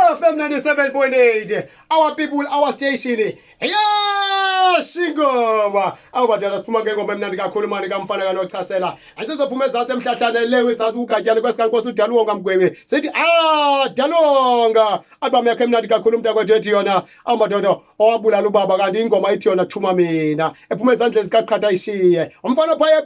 Kouga FM 97.8. Our people, our station. Yeah, Shingoma. Awubadala siphuma ke ngoma emnandi kakhulu manje kamfana kanochasela. Ansizophuma ezathu emhlahlane lewe esathi ugatyana kwesikankosi uDalonga Mgwebe. Sithi Dalonga. Album yakhe emnandi kakhulu umntakwethu ethi yona amadodo owabulala ubaba kanti ingoma ithi yona thuma mina. Ephuma ezandleni zikaqhatha ishiye. Umfana phaya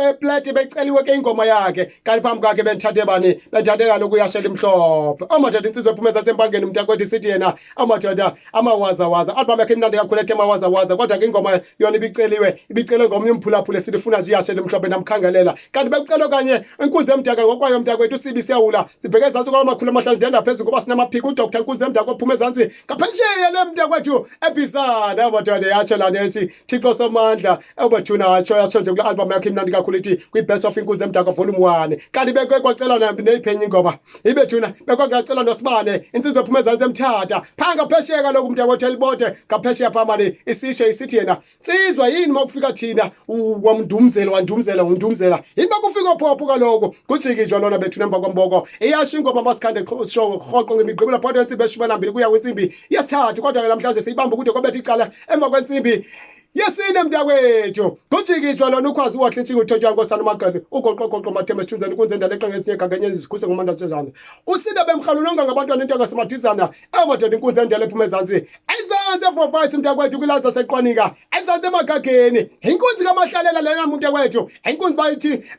eplate beceliwe ke ingoma yakhe. Kanti phambi kwakhe benthathe bani? Benthathe kaloku uyashela imhlophe. Amadoda insizwe ephuma ezempangeni umntakwethu sithi yena amadoda amawaza. Album yakhe emnandi kakhulu ethi amawaza. Kodwa ke ingoma yona ibicelwe ngomnye umphulaphula esifuna nje iyashela emhlophe namkhangelela. Kanti becelo kanye inkunzi emdaka ngokwayo umntakwethu sibi siyawula. Sibheke ezantsi kwamakhulu amahlanu ndenda phezulu ngoba sinamaphiko uDr Nkunzi emdaka ophuma ezantsi. Kaphesheya le mntakwethu ebhisana amadoda yatsho lana ethi Thixo somandla ebathuna yatsho nje kule album yakhe imnandi kakhulu ithi kwi-Best of Inkunzi emdaka volume 1. Kanti bekwacela neyiphenye ingoma. Ibethuna bekwacela nosibane insizwe ephuma ezantsi emthatha. Phanga phesheka lokhu umntakwethu elibode kaphesheya phamali isisho isithi yena sizwa yini makufika thina wandumzela yini makufika phopho kaloku kujikijwa lona bethuna emva kwamboko iyasho ingoma Maskandi rhoqo ngemigqibelo phakathi kwensimbi eshumi kuya kwinsimbi yesithathu kodwa ke namhlanje siyibamba kude kwabetha icala emva kwensimbi yesine mntakwethu kujikijwa lona ukwazi uwahle intshinga uthotywa nkosana magadi ugoqoqoqo mathemba esithunzeni inkunzi endala eqenge esinye gaganye izikhuse ngomanda senjani usinde bemrhalulonga ngabantwana into ngasemadizana amadoda inkunzi endala ephuma ezantsi for mntakwethu kwilaza seqwanika ezantsi emagageni inkunzi kamahlalela lena mntakwethu inkunzi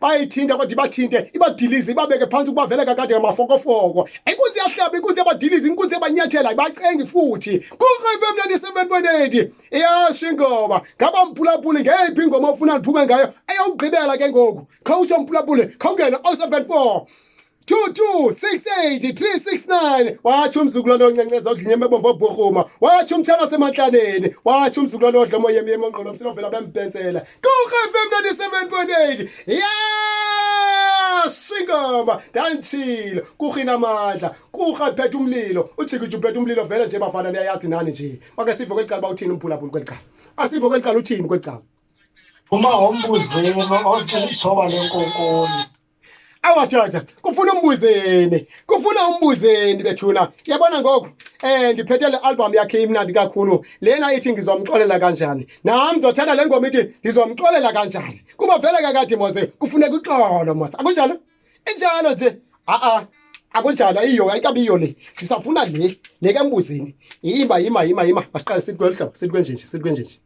bayithinta kodwa ibathinte ibadilize ibabeke phansi ukubavele kakade ngamafokofoko inkunzi yahlaba inkunzi yabadilize inkunzi yabanyathela ibacengi futhi Kouga FM 97.8 iyasho ingoma ngaba mphulaphuli ngeyiphi ingoma ofuna liphume ngayo eyawugqibela ke ngoku khawusho mphulaphuli khawungena 074 2268369 watsho umzukulwane oncenceza odlinyeme bombo bhorhuma watsho umtshana semanhlaneni watsho umzukulwane odlomo yemi ngqolo msilovela bembhensela Kouga FM 97.8 singoma danchilo kukhina amandla kurhaphethe umlilo ujikijwa uphethe umlilo vele nje bafana niyayazi nani nje make sivo kwelicala bawuthini umphulaphuli kwelicala asivo kwelicala uthini kwelicala uma ngombuzelo othoba lenkonkoni awathatha kufuna umbuzeni bethuna yabona ngoku ndiphethe le album yakhe imnandi kakhulu lena ithi ngizomxolela kanjani nami ndothanda le ngoma ithi ngizomxolela kanjani kuba vele kakade mose kufuneka uxolo mose akunjalo injalo nje akunjalo ayiyo ayikabiyo le sisafuna le kembuzini yima masiqale sithi kwelihlobo sithi kwenje